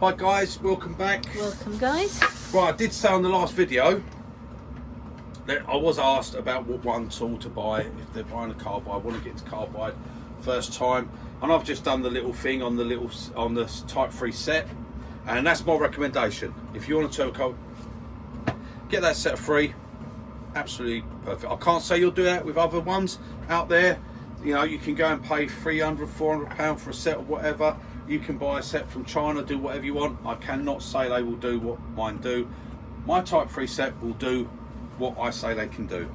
Hi guys, welcome back. Welcome guys. Right, I did say on the last video that I was asked about what one tool to buy if they're buying a carbide. I want to get into carbide first time, and I've just done the little thing on the Type 3 set, and that's my recommendation. If you want to turn carbide, get that set free. Absolutely perfect. I can't say you'll do that with other ones out there. You know, you can go and pay £300, £400 for a set or whatever. You can buy a set from China, do whatever you want. I cannot say they will do what mine do. My Type 3 set will do what I say they can do.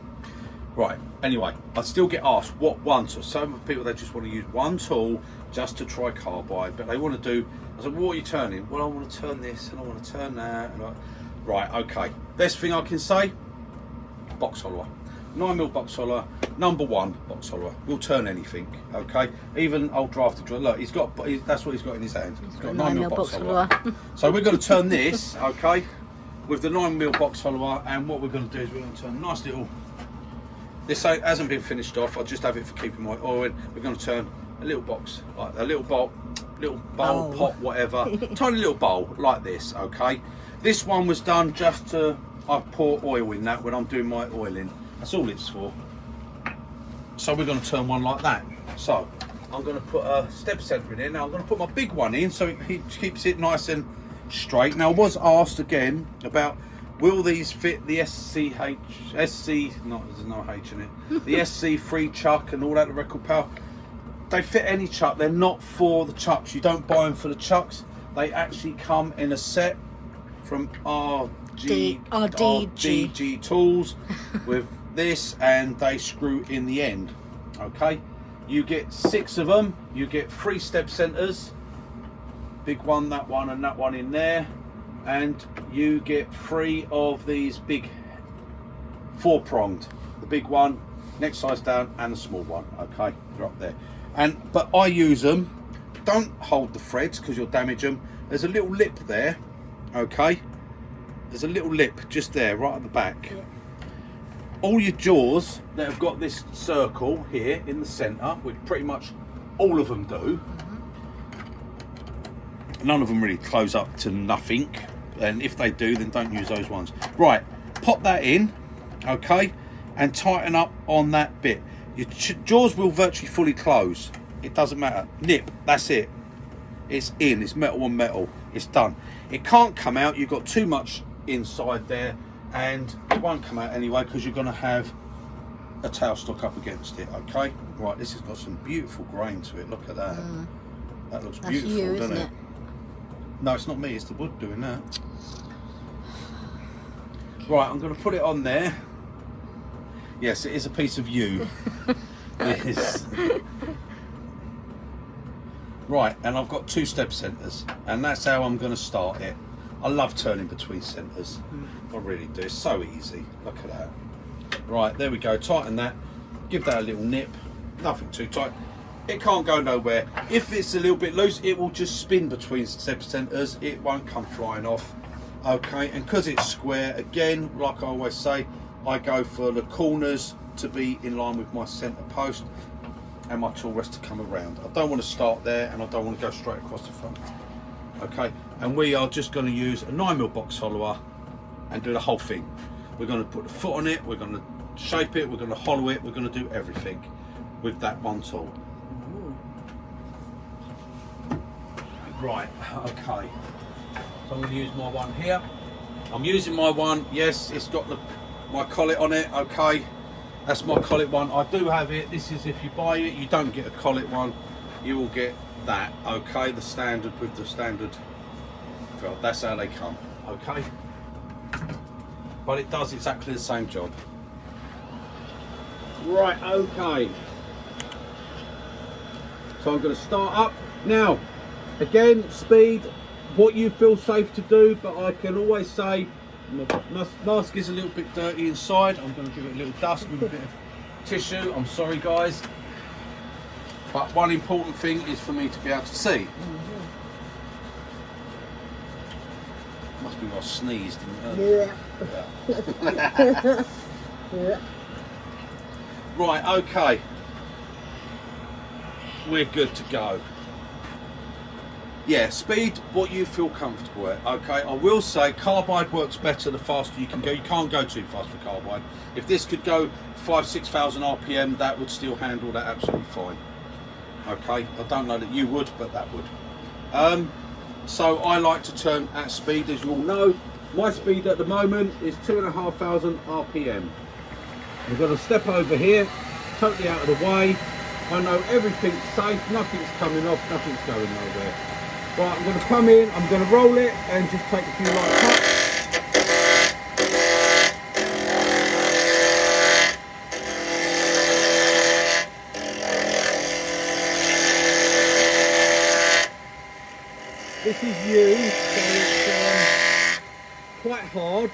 Right, anyway, I still get asked what one. So some people, they just want to use one tool just to try carbide, but they want to do, I said, what are you turning? Well, I want to turn this and I want to turn that. Right, okay. Best thing I can say, box follower. 9mm box follower, #1 box follower. Will turn anything, okay? Even old drafted drill. Look, that's what he's got in his hand. He's got a 9mm box follower. So we're going to turn this, okay, with the 9mm box follower, and what we're going to do is we're going to turn a nice little. This hasn't been finished off. I just have it for keeping my oil in. We're going to turn a little box, like a little bowl, pot, whatever, tiny little bowl like this, okay? This one was done just to I pour oil in that when I'm doing my oiling. That's all it's for. So we're going to turn one like that. So I'm going to put a step center in. Now I'm going to put my big one in so it keeps it nice and straight. Now I was asked again about will these fit the SC, there's no H in it, the SC3 chuck and all that, the record power. They fit any chuck. They're not for the chucks. You don't buy them for the chucks. They actually come in a set from RDG tools with this, and they screw in the end, okay? You get 6 of them. You get 3 step centers, big one, that one, and that one in there, and you get 3 of these big 4-pronged, the big one, next size down, and the small one, okay? They're up there. But I use them. Don't hold the threads because you'll damage them. There's a little lip there, okay? There's a little lip just there, right at the back. Yeah. All your jaws that have got this circle here in the centre, which pretty much all of them do. None of them really close up to nothing, and if they do, then don't use those ones. Right, pop that in, okay, and tighten up on that bit. Your jaws will virtually fully close. It doesn't matter. Nip, that's it. It's in, it's metal on metal, it's done. It can't come out, you've got too much inside there, and it won't come out anyway because you're going to have a tailstock up against it, okay? Right, this has got some beautiful grain to it. Look at that. That looks beautiful, you, doesn't it? No, it's not me, it's the wood doing that. Right, I'm going to put it on there. Yes, it is a piece of you. It is. Right, and I've got 2 step centers, and that's how I'm going to start it. I love turning between centers. I really do. It's so easy. Look at that. Right, there we go. Tighten that. Give that a little nip. Nothing too tight. It can't go nowhere. If it's a little bit loose, it will just spin between step centers. It won't come flying off. Okay, and because it's square, again, like I always say, I go for the corners to be in line with my center post and my tool rest to come around. I don't want to start there, and I don't want to go straight across the front. Okay, and we are just going to use a 9mm box follower and do the whole thing. We're going to put the foot on it, we're going to shape it, we're going to hollow it, we're going to do everything with that one tool. Right, okay, so I'm going to use my one here. I'm using my one, yes, it's got my collet on it, okay, that's my collet one. I do have it. This is, if you buy it, you don't get a collet one, you will get that, okay, the standard with the standard felt. That's how they come, okay, but it does exactly the same job. Right, okay, so I'm going to start up now. Again, speed, what you feel safe to do, but I can always say my mask is a little bit dirty inside. I'm going to give it a little dust with a bit of tissue. I'm sorry guys, but one important thing is for me to be able to see. Must be I sneezed. Yeah. Right, okay. We're good to go. Yeah, speed, what you feel comfortable at. Okay, I will say carbide works better the faster you can go. You can't go too fast for carbide. If this could go 5,000-6,000 RPM, that would still handle that absolutely fine. Okay, I don't know that you would, but that would. So I like to turn at speed, as you all know. My speed at the moment is 2,500 RPM. We're going to step over here, totally out of the way. I know everything's safe, nothing's coming off, nothing's going nowhere. Right, I'm going to come in, I'm going to roll it and just take a few light cuts. This is used, so it's quite hard.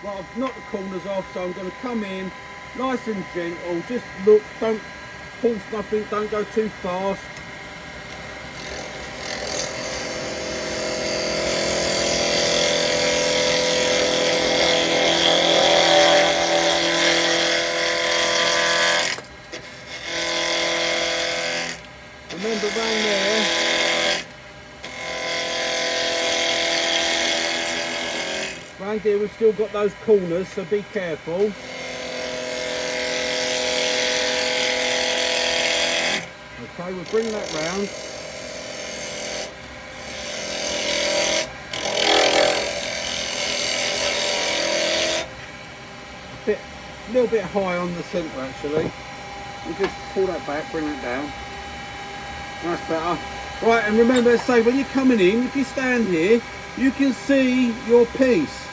Right, I've knocked the corners off, so I'm going to come in nice and gentle. Just look, don't force nothing, don't go too fast. Remember around there, around here we've still got those corners, so be careful. Okay, we'll bring that round. A little bit high on the centre actually. We'll just pull that back, bring that down. That's better. Right, and remember to say when you're coming in, if you stand here, you can see your piece.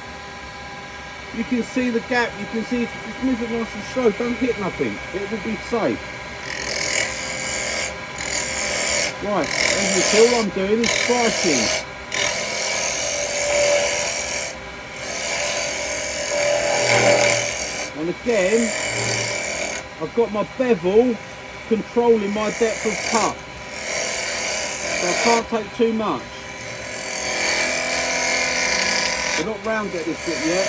You can see the gap, you can see, just move it nice and slow, don't hit nothing, it will be safe. Right, as you see, all I'm doing is striking. And again, I've got my bevel controlling my depth of cut. So I can't take too much. We're not round at this bit yet.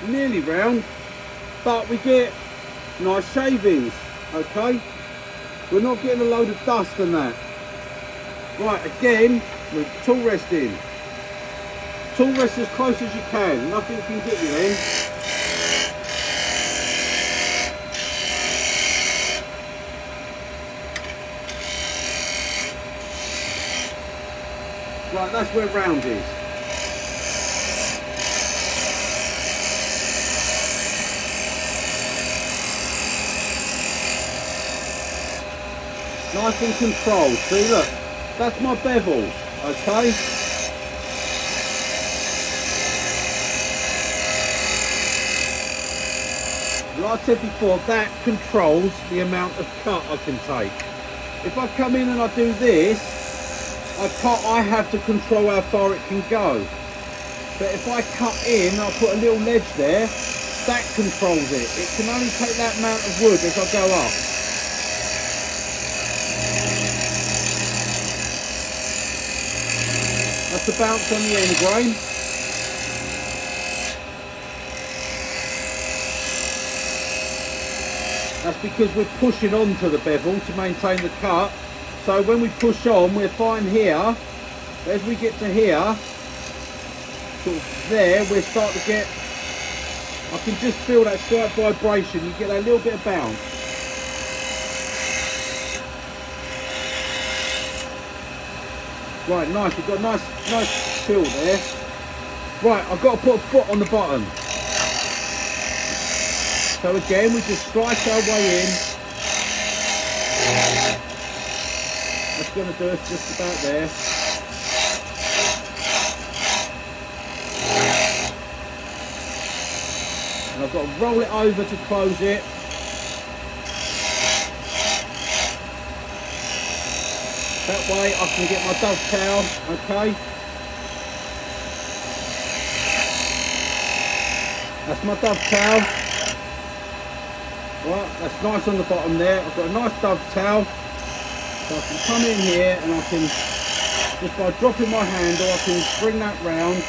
Nearly round, but we get nice shavings, okay? We're not getting a load of dust and that. Right, again, with tool rest in. Tool rest as close as you can, nothing can get you then. Right, that's where round is. Nice and controlled. See, look, that's my bevel, okay? Like I said before, that controls the amount of cut I can take. If I come in and I do this, I have to control how far it can go. But if I cut in, I put a little ledge there, that controls it. It can only take that amount of wood as I go up. That's the bounce on the end grain. That's because we're pushing onto the bevel to maintain the cut. So when we push on, we're fine here. But as we get to here, sort of there, we start to get, I can just feel that slight vibration. You get that little bit of bounce. Right, nice, we've got a nice feel there. Right, I've got to put a foot on the bottom. So again, we just strike our way in. That's going to do us just about there. And I've got to roll it over to close it. That way I can get my dovetail, okay? That's my dovetail. Right, that's nice on the bottom there. I've got a nice dovetail. So I can come in here and I can, just by dropping my handle, I can bring that round.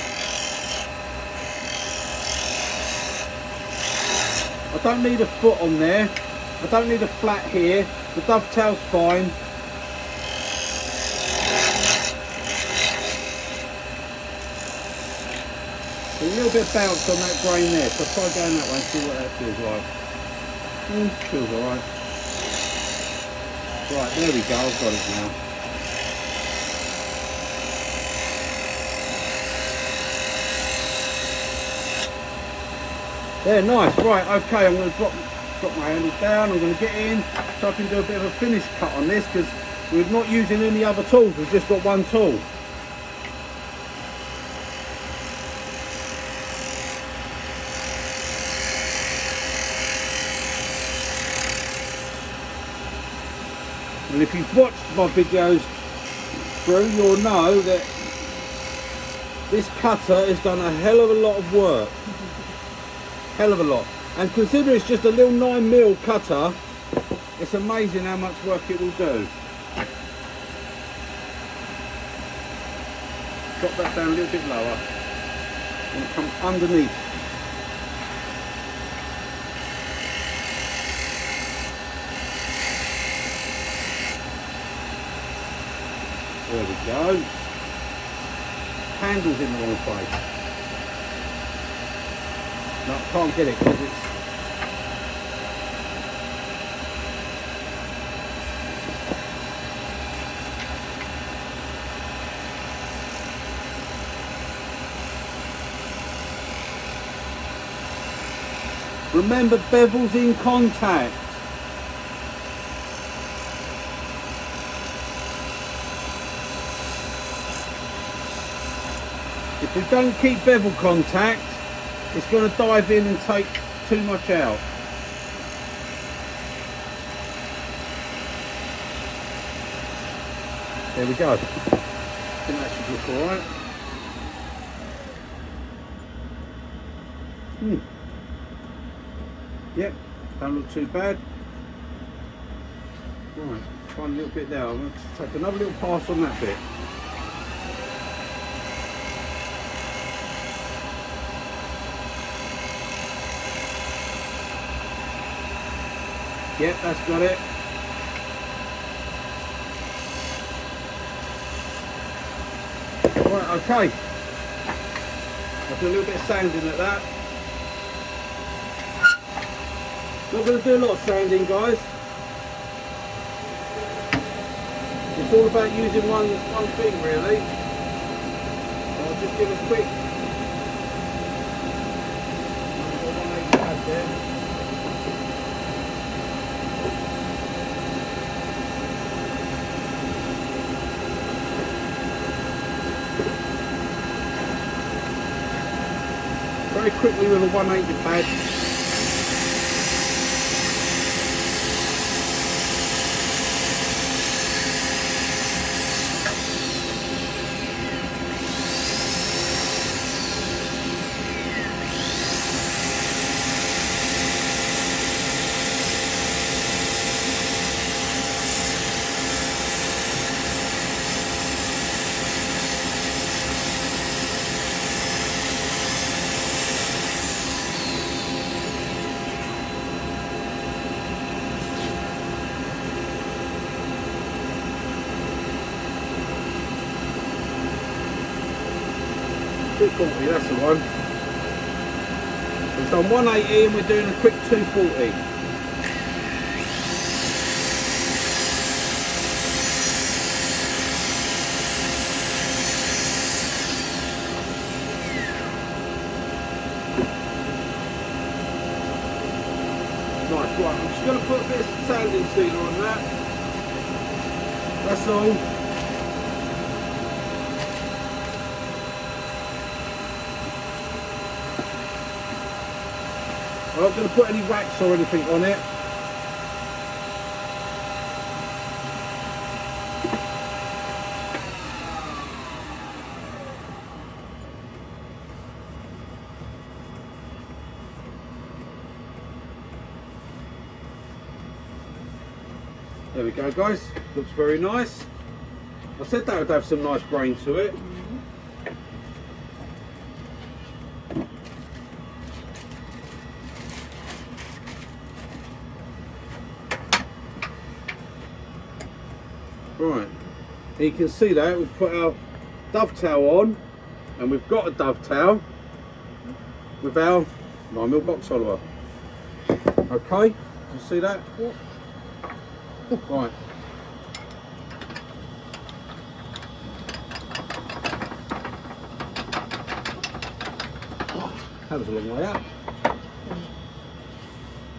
I don't need a foot on there. I don't need a flat here. The dovetail's fine. A little bit of bounce on that grain there, so try going that way and see what that feels like. Feels alright. Right, there we go, I've got it now. There, nice. Right, okay, I'm going to drop my handle down, I'm going to get in, so I can do a bit of a finish cut on this, because we're not using any other tools, we've just got one tool. And if you've watched my videos through, you'll know that this cutter has done a hell of a lot of work. Hell of a lot. And consider it's just a little 9mm cutter, it's amazing how much work it will do. Drop that down a little bit lower and come underneath. There we go. Handle's in the wrong place. No, I can't get it because it's... Remember, bevel's in contact. If we don't keep bevel contact, it's going to dive in and take too much out. There we go. I think that should look alright. Yep, don't look too bad. Right, try a little bit there. I'm going to take another little pass on that bit. Yep, that's got it. Right, okay. I'll do a little bit of sanding at that. Not going to do a lot of sanding, guys. It's all about using one thing, really. I'll just give a quick 180 pad there. Very quickly with a 180 pad. That's the one. We've done 180 and we're doing a quick 240. Nice, right, I'm just going to put a bit of sanding sealer on that. That's all. I'm not going to put any wax or anything on it. There we go, guys. Looks very nice. I said that would have some nice grain to it. Right, you can see that we've put our dovetail on, and we've got a dovetail with our 9mm box follower. Okay, you see that? Yep. Right. That was a long way up.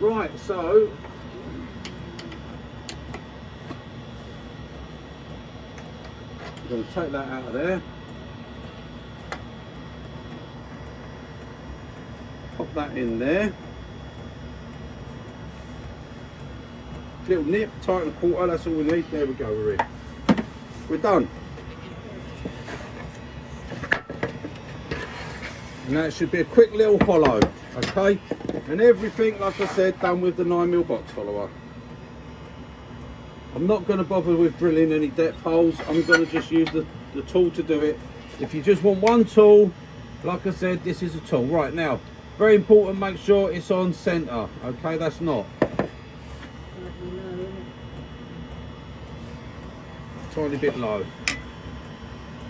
Right, so I'm going to take that out of there. Pop that in there. Little nip, tighten a quarter, that's all we need. There we go, we're in. We're done. And that should be a quick little hollow, okay? And everything, like I said, done with the 9mm box follower. I'm not going to bother with drilling any depth holes. I'm going to just use the tool to do it. If you just want one tool, like I said, this is a tool. Right, now, very important, make sure it's on centre, okay? That's not. Tiny bit low.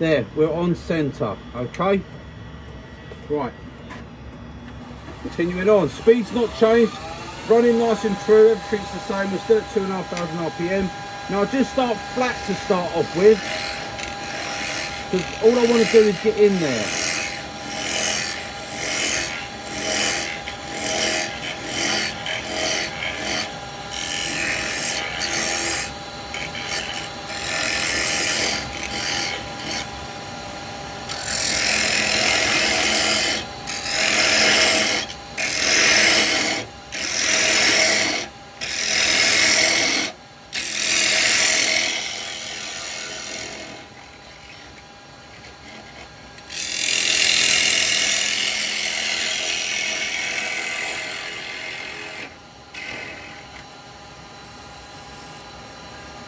There, we're on centre, okay? Right. Continuing on, speed's not changed, running nice and true, everything's the same, we're still at 2,500 RPM. Now I just start flat to start off with, because all I want to do is get in there.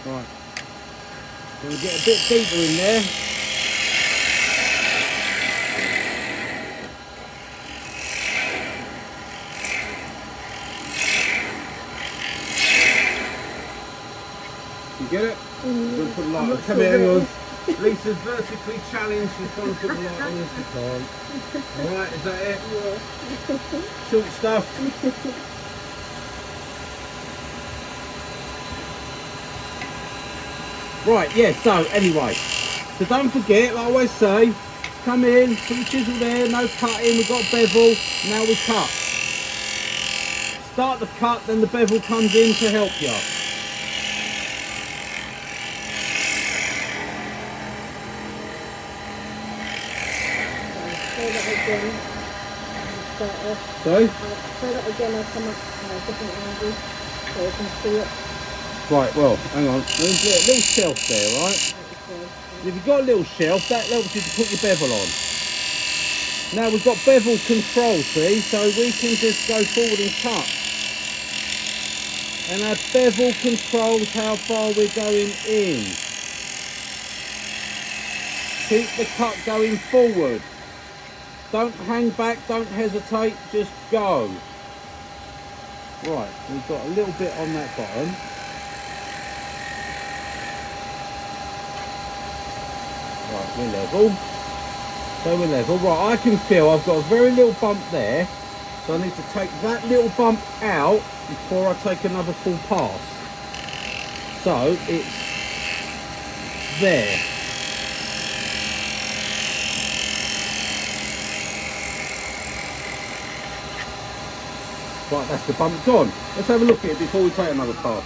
Right, going to get a bit deeper in there. You get it? I'm going to put a light on. Come here, hang on. Lisa's vertically challenged, she's trying to put the light on as she can. Alright, is that it? Yeah. Short stuff. Right, yeah, so anyway, so don't forget, like I always say, come in, put your chisel there, no cutting, we've got a bevel, now we cut. Start the cut, then the bevel comes in to help you. Say that again. Start off. Sorry? Say that again, I'll come up at a different angle so you can see it. Right, well, hang on, there's a little shelf there, right? If you've got a little shelf, that helps you to put your bevel on. Now we've got bevel control, see, so we can just go forward and cut. And our bevel controls how far we're going in. Keep the cut going forward. Don't hang back, don't hesitate, just go. Right, we've got a little bit on that bottom. Right, we're level. So we're level. Right, I can feel I've got a very little bump there. So I need to take that little bump out before I take another full pass. So it's there. Right, that's the bump gone. Let's have a look at it before we take another pass.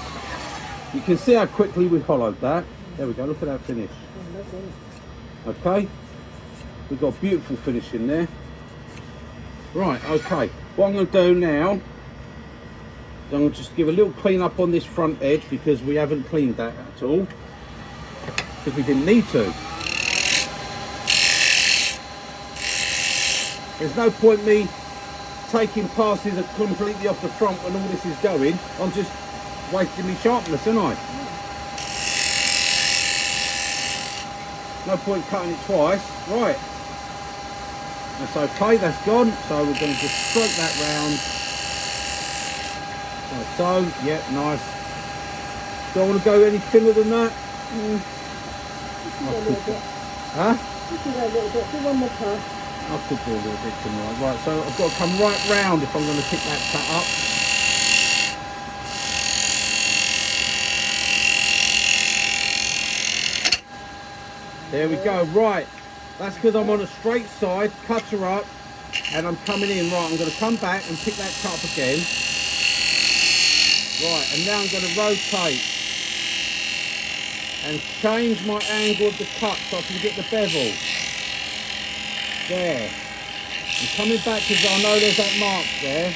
You can see how quickly we hollowed that. There we go, look at that finish. Okay, we've got a beautiful finish in there. Right, okay, what I'm going to do now, I'm going to just give a little clean up on this front edge because we haven't cleaned that at all, because we didn't need to. There's no point me taking passes completely off the front when all this is going. I'm just wasting my sharpness, aren't I? No point cutting it twice. Right, that's okay, that's gone. So we're going to just stroke that round like so. Yeah, nice. Don't want to go any thinner than that. You can go a little bit. Huh? You can go a little bit. Do one more pass. I could do a little bit tonight. Right, so I've got to come right round if I'm going to pick that cut up. There we go. Right, that's because I'm on a straight side, cut her up, and I'm coming in. Right, I'm going to come back and pick that cut up again. Right, and now I'm going to rotate and change my angle of the cut so I can get the bevel. There. I'm coming back because I know there's that mark there.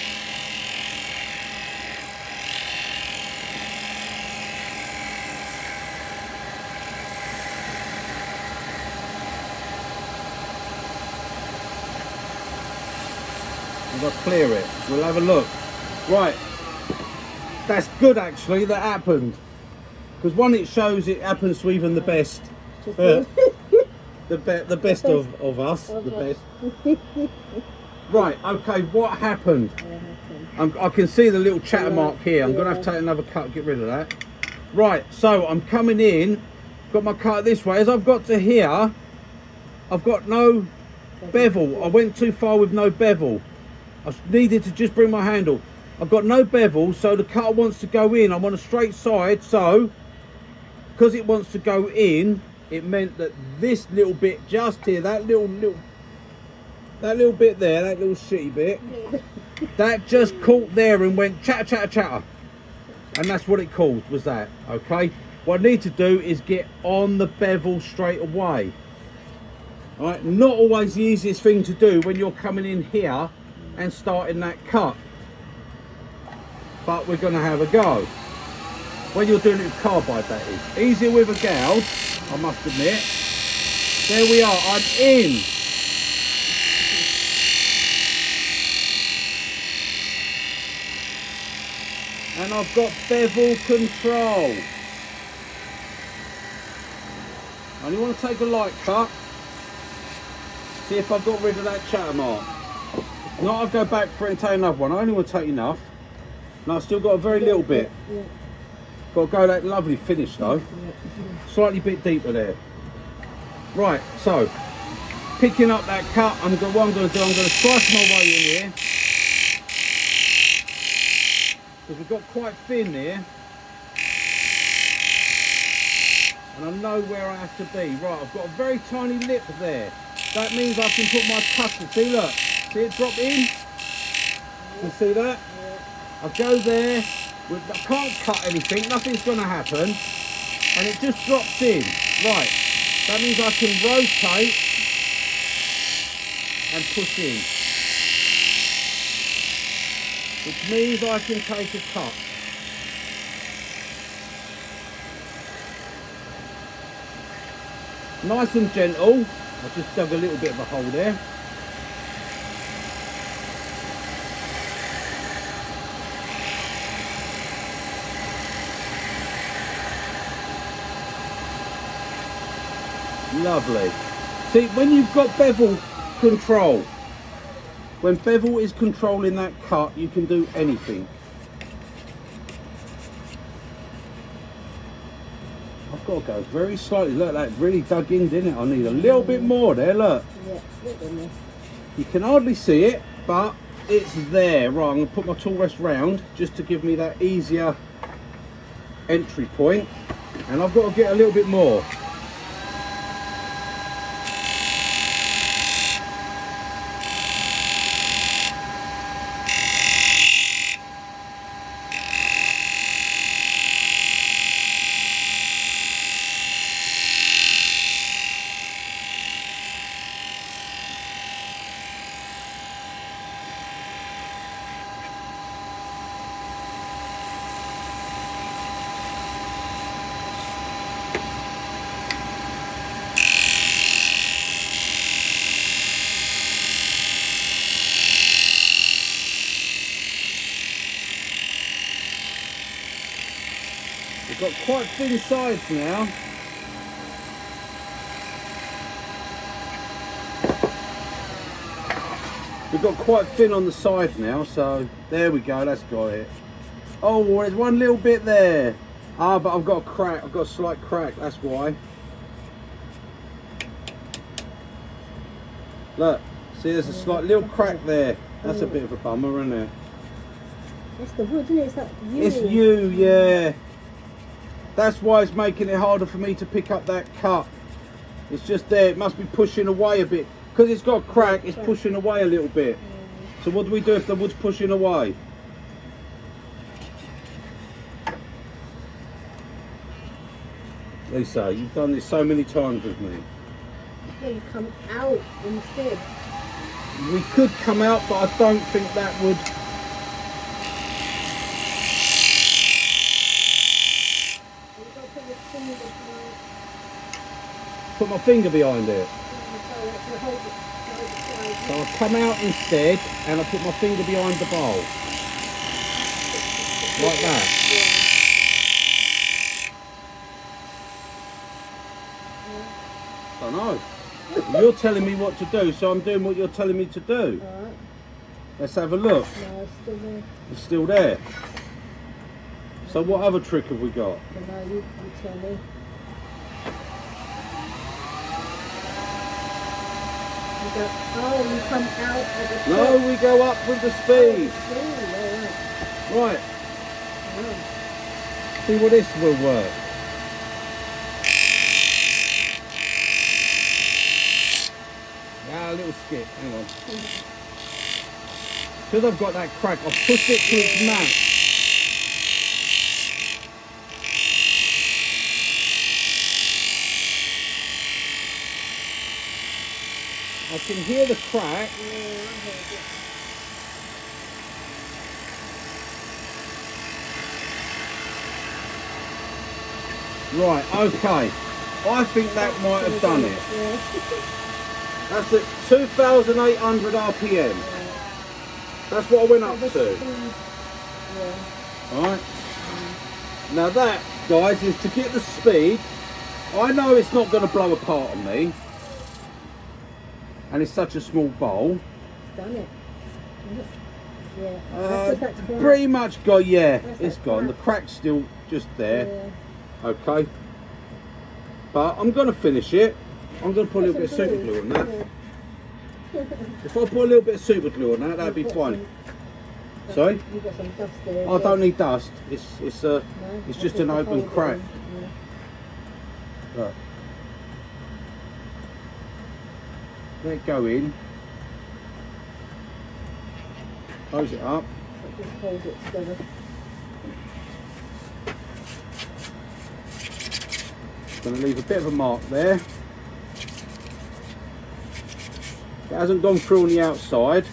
I've got to clear it. We'll have a look. Right. That's good actually, that happened. Because one, it shows it happens to even the best. The best of us. The best. Right, okay, what happened? I can see the little chatter mark here. I'm going to have to take another cut, get rid of that. Right, so I'm coming in, got my cut this way. As I've got to here, I've got no bevel. I went too far with no bevel. I needed to just bring my handle. I've got no bevel, so the cutter wants to go in. I'm on a straight side, so because it wants to go in, it meant that this little bit just here, that little bit there, that little shitty bit, that just caught there and went chatter, chatter, chatter. And that's what it caused, was that, okay? What I need to do is get on the bevel straight away. All right, not always the easiest thing to do when you're coming in here and starting that cut. But we're gonna have a go. When you're doing it with carbide, that is. Easier with a gouge, I must admit. There we are, I'm in. And I've got bevel control. I only want to take a light cut. See if I've got rid of that chatter mark. Not I'll go back for it and take another one. I only want to take enough. And I've still got a very little bit. Got to go that lovely finish though. Slightly bit deeper there. Right, so picking up that cut, what I'm going to do, I'm going to slice my way in here. Because we've got quite thin there. And I know where I have to be. Right, I've got a very tiny lip there. That means I can put my cutter, see look, see it drop in? You see that? I go there, I can't cut anything, nothing's going to happen. And it just drops in. Right, that means I can rotate and push in. Which means I can take a cut. Nice and gentle. I just dug a little bit of a hole there. Lovely. See, when you've got bevel control, when bevel is controlling that cut, you can do anything. I've got to go very slightly. Look, that really dug in, didn't it? I need a little bit more there, look. Yeah, look in there. You can hardly see it, but it's there. Right, I'm going to put my tool rest round just to give me that easier entry point. And I've got to get a little bit more. We've got quite thin sides now. We've got quite thin on the side now, so there we go, that's got it. Oh, there's one little bit there. Ah, but I've got a crack, I've got a slight crack, that's why. Look, see there's a slight little crack there. That's a bit of a bummer, isn't it? It's the wood, isn't it? It's that you. It's you, yeah. That's why it's making it harder for me to pick up that cut. It's just there, it must be pushing away a bit. Because it's got a crack, it's pushing away a little bit. So what do we do if the wood's pushing away? Lisa, you've done this so many times with me. Yeah, you come out instead. We could come out, but I don't think that would. You've got to put your finger behind. Put my finger behind it. So hold it So I come out instead, and I put my finger behind the bowl. Like that. I don't know. You're telling me what to do, so I'm doing what you're telling me to do. Alright. Let's have a look. No, it's still there. It's still there. So what other trick have we got? No, you tell me. You go, oh, you come out at the top. No, we go up with the speed. Oh, Right. oh. See what this will work. Ah, a little skip. Hang on. Because I've got that crack, I've pushed it to its max. I can hear the crack. Right, okay. I think that might have done it. That's at 2,800 RPM. That's what I went up to. Alright. Now that, guys, is to get the speed. I know it's not going to blow apart on me. And it's such a small bowl. Done it. Yeah. Pretty much got, yeah, it's gone. The crack's still just there. Yeah. Okay. But I'm going to finish it. I'm going to put a little bit of super glue on that. If I put a little bit of super glue on that, that'd be fine. Sorry? You've got some dust there. I don't need dust. It's just an open crack. Look. Let it go in. Close it up. Just hold it together. Going to leave a bit of a mark there. It hasn't gone through on the outside.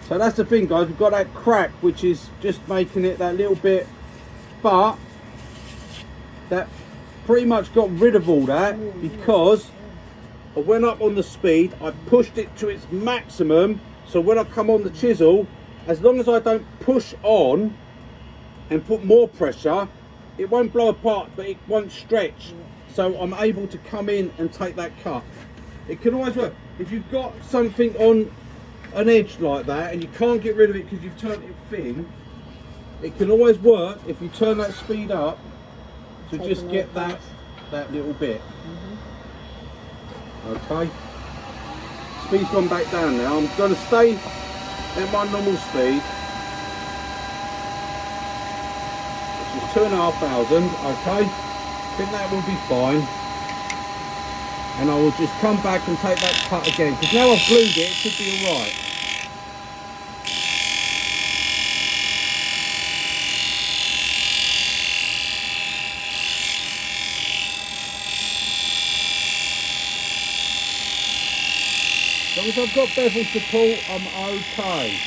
So that's the thing, guys, we've got that crack which is just making it that little bit, but that pretty much got rid of all that because I went up on the speed, I pushed it to its maximum, so when I come on the chisel, as long as I don't push on and put more pressure, it won't blow apart, but it won't stretch. So I'm able to come in and take that cut. It can always work. If you've got something on an edge like that and you can't get rid of it because you've turned it thin, it can always work if you turn that speed up to just get that little bit. Okay. Speed's gone back down now. I'm going to stay at my normal speed, which is 2,500. Okay. I think that will be fine. And I will just come back and take that cut again, because now I've glued it, it should be alright. As long as I've got bevel support, I'm okay.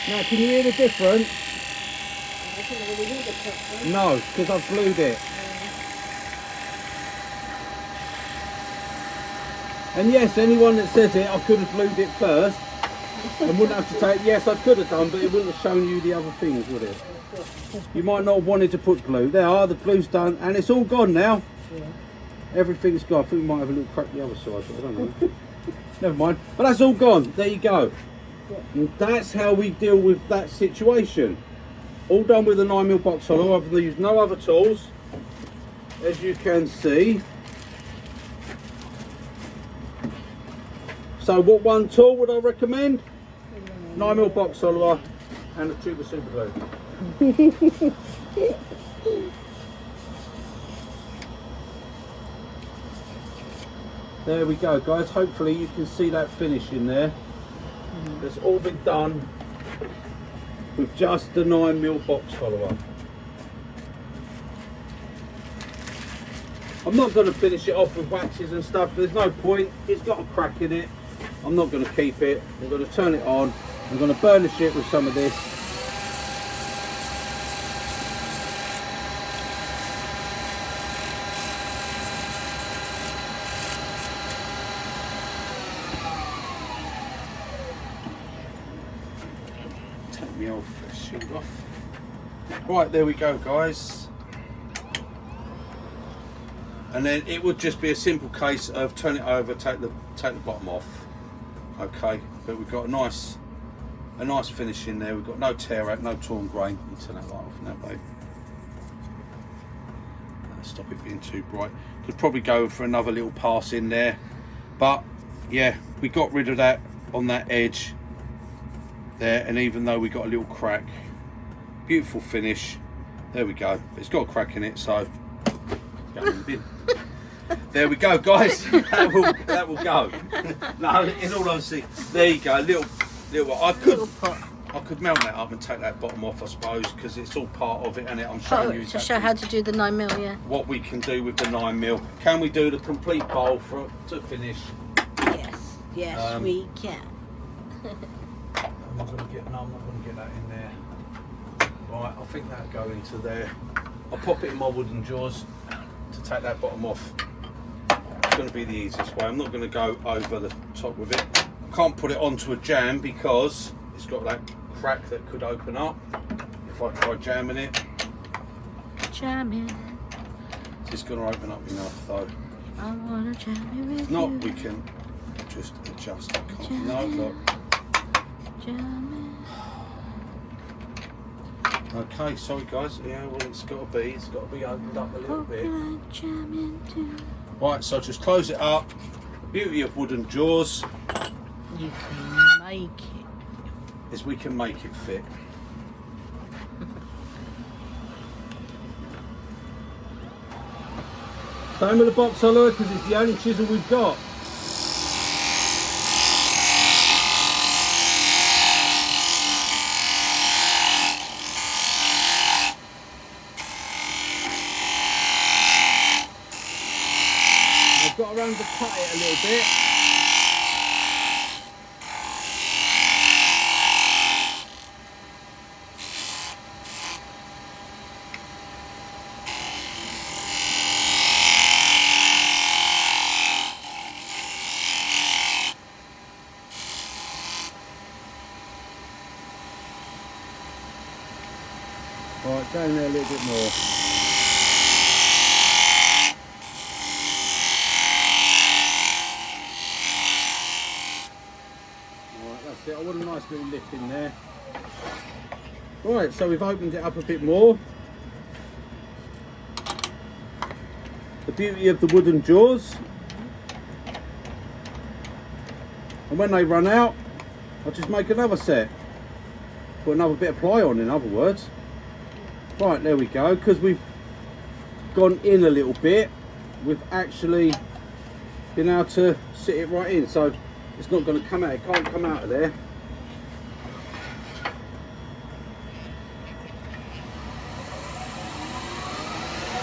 Now, can you hear the difference? I can't really hear the cut, though. No, because I've glued it. And yes, anyone that says it, I could have glued it first and wouldn't have to say, yes, I could have done, but it wouldn't have shown you the other things, would it? You might not have wanted to put glue. There are, the glue's done, and it's all gone now. Yeah. Everything's gone. I think we might have a little crack the other side, but I don't know. Never mind. But that's all gone. There you go. And that's how we deal with that situation. All done with a 9mm box hollow. I've used no other tools, as you can see. So what one tool would I recommend? 9mm box follower and a tube of super glue. There we go, guys. Hopefully you can see that finish in there. It's all been done with just the 9mm box follower. I'm not going to finish it off with waxes and stuff. There's no point. It's got a crack in it. I'm not going to keep it. I'm going to turn it on. I'm going to burnish it with some of this. Take me off, shoot off. Right, there we go, guys. And then it would just be a simple case of turn it over, take the bottom off. Okay, but we've got a nice finish in there. We've got no tear out, no torn grain. You turn that light off now, babe. Stop it being too bright. Could probably go for another little pass in there, but yeah, we got rid of that on that edge there, and even though we got a little crack, beautiful finish. There we go. It's got a crack in it, so go in the bin. There we go, guys. that will go. No, in all honesty, there you go. Little. I could melt that up and take that bottom off, I suppose, because it's all part of it, and I'm showing you to show how to do the 9mm, yeah. What we can do with the 9mm. Can we do the complete bowl to finish? Yes, we can. I'm not going to get that in there. Right, I think that'll go into there. I'll pop it in my wooden jaws to take that bottom off. It's going to be the easiest way. I'm not going to go over the top with it. I can't put it onto a jam because it's got that crack that could open up if I try jamming it. Jamming. It's going to open up enough though. I want to jam it with Not you. we can just adjust it. No, look. Jamming. Okay, sorry guys. Yeah, well it's got to be opened up a little bit. Right, so just close it up. Beauty of wooden jaws. You can make it. Is we can make it fit. Same with the box alloy because it's the only chisel we've got. I've got to undercut it a little bit. Right, down there a little bit more. Right, that's it. I want a nice little lip in there. Right, so we've opened it up a bit more. The beauty of the wooden jaws. And when they run out, I'll just make another set. Put another bit of ply on, in other words. Right, there we go. Because we've gone in a little bit, we've actually been able to sit it right in. So it's not going to come out. It can't come out of there.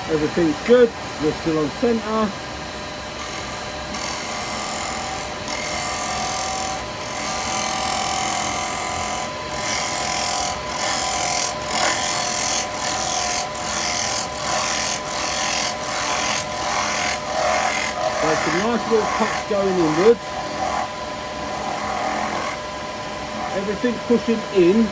Everything's good. We're still on centre. There's some nice little cuts going inwards. Everything pushing in.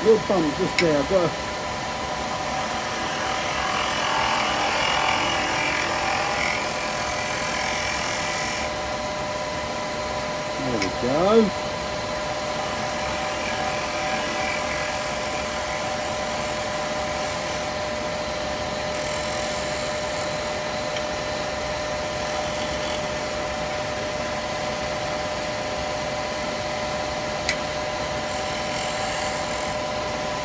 Little bump just there. I've got to... There we go.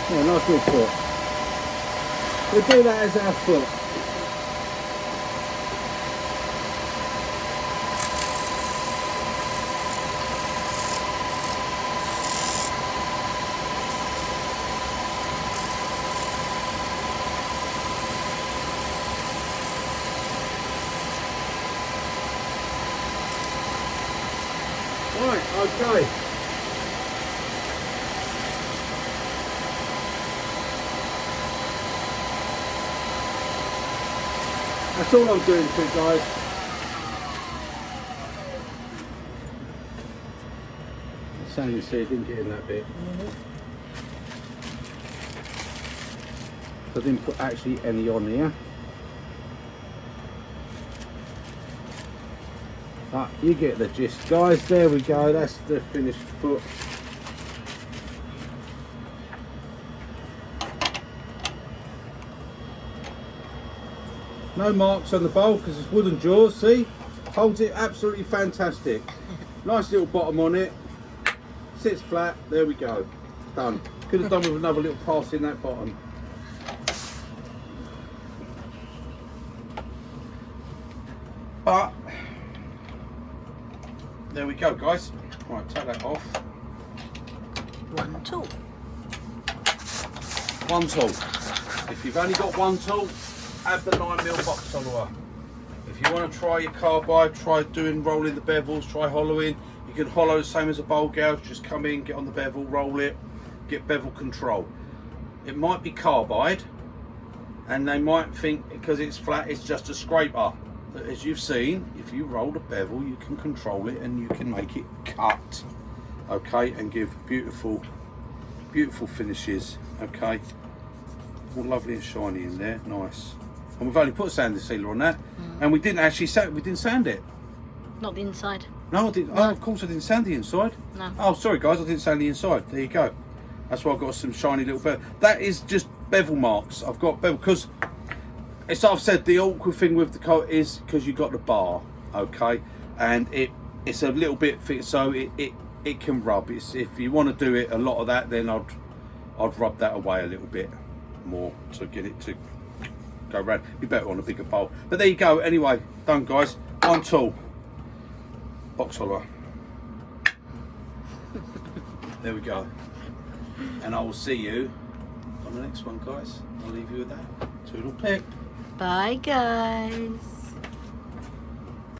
Yeah, nice little foot. We'll do that as our foot. Right, okay. That's all I'm doing to it, guys. Same as you didn't get in that bit. I didn't put actually any on here. But you get the gist, guys. There we go. That's the finished foot. No marks on the bowl because it's wooden jaws, see? Holds it absolutely fantastic. Nice little bottom on it. Sits flat, there we go. Done. Could have done with another little pass in that bottom. But, there we go, guys. Right, take that off. One tool. One tool. If you've only got one tool, have the 9mm box follower. If you want to try your carbide, try doing rolling the bevels, try hollowing. You can hollow the same as a bowl gouge, just come in, get on the bevel, roll it, get bevel control. It might be carbide, and they might think because it's flat it's just a scraper. But as you've seen, if you roll the bevel you can control it and you can make it cut, okay, and give beautiful finishes, okay. All lovely and shiny in there, nice. And we've only put a sanding sealer on that, and we didn't actually sand it. Not the inside. No, I didn't. No. Oh, of course I didn't sand the inside. No. Oh, sorry guys, I didn't sand the inside. There you go. That's why I've got some shiny little bevel. That is just bevel marks. I've got bevel because it's. I've said the awkward thing with the coat is because you got the bar, okay, and it's a little bit thick, so it can rub. It's if you want to do it a lot of that, then I'd rub that away a little bit more to get it to go round. Be better on a bigger bowl. But there you go. Anyway, done, guys. One tool. Box follower. There we go. And I will see you on the next one, guys. I'll leave you with that. Toodle pip. Bye, guys.